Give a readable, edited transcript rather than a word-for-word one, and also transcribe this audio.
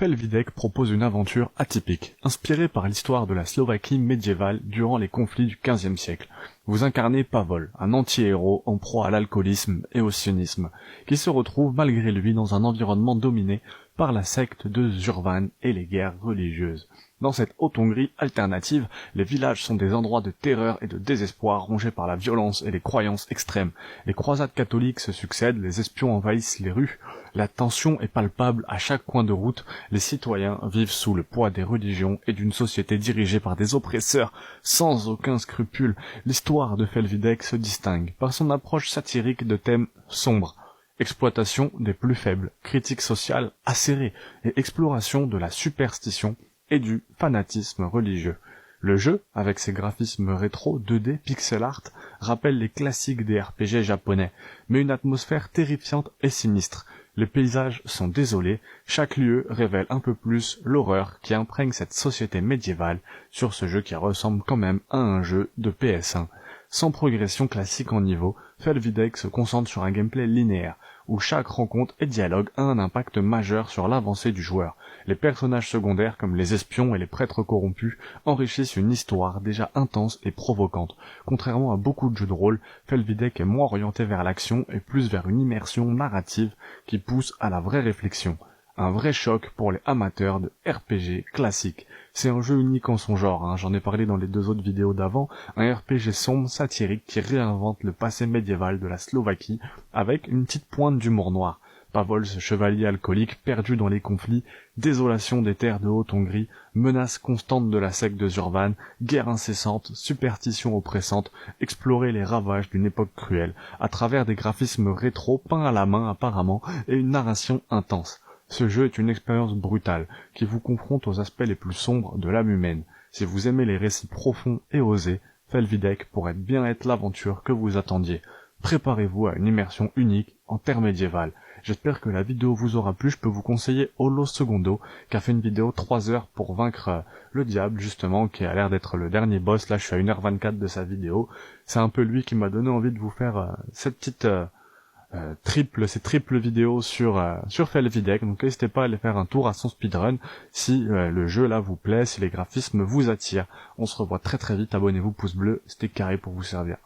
Felvidek propose une aventure atypique, inspirée par l'histoire de la Slovaquie médiévale durant les conflits du XVe siècle. Vous incarnez Pavol, un anti-héros en proie à l'alcoolisme et au sionisme, qui se retrouve malgré lui dans un environnement dominé par la secte de Zurvan et les guerres religieuses. Dans cette Haute-Hongrie alternative, les villages sont des endroits de terreur et de désespoir rongés par la violence et les croyances extrêmes. Les croisades catholiques se succèdent, les espions envahissent les rues, la tension est palpable à chaque coin de route, les citoyens vivent sous le poids des religions et d'une société dirigée par des oppresseurs sans aucun scrupule. L'histoire de Felvidek se distingue par son approche satirique de thèmes sombres. Exploitation des plus faibles, critique sociale acérée et exploration de la superstition et du fanatisme religieux. Le jeu, avec ses graphismes rétro 2D pixel art, rappelle les classiques des RPG japonais, mais une atmosphère terrifiante et sinistre. Les paysages sont désolés, chaque lieu révèle un peu plus l'horreur qui imprègne cette société médiévale sur ce jeu qui ressemble quand même à un jeu de PS1. Sans progression classique en niveau, Felvidek se concentre sur un gameplay linéaire, où chaque rencontre et dialogue a un impact majeur sur l'avancée du joueur. Les personnages secondaires, comme les espions et les prêtres corrompus, enrichissent une histoire déjà intense et provocante. Contrairement à beaucoup de jeux de rôle, Felvidek est moins orienté vers l'action et plus vers une immersion narrative qui pousse à la vraie réflexion. Un vrai choc pour les amateurs de RPG classiques. C'est un jeu unique en son genre, j'en ai parlé dans les 2 autres vidéos d'avant, un RPG sombre, satirique qui réinvente le passé médiéval de la Slovaquie avec une petite pointe d'humour noir. Pavol, ce chevalier alcoolique perdu dans les conflits, désolation des terres de Haute-Hongrie, menace constante de la secte de Zurvan, guerre incessante, superstition oppressante, explorer les ravages d'une époque cruelle, à travers des graphismes rétro peints à la main apparemment et une narration intense. Ce jeu est une expérience brutale, qui vous confronte aux aspects les plus sombres de l'âme humaine. Si vous aimez les récits profonds et osés, Felvidek pourrait bien être l'aventure que vous attendiez. Préparez-vous à une immersion unique en terre médiévale. J'espère que la vidéo vous aura plu. Je peux vous conseiller Holo Segundo, qui a fait une vidéo 3 heures pour vaincre le diable, justement, qui a l'air d'être le dernier boss. Là, je suis à 1h24 de sa vidéo. C'est un peu lui qui m'a donné envie de vous faire cette petite... ces triples vidéos sur Felvidek, donc n'hésitez pas à aller faire un tour à son speedrun si le jeu là vous plaît, si les graphismes vous attirent. On se revoit très très vite, abonnez-vous, pouce bleu, c'était carré pour vous servir.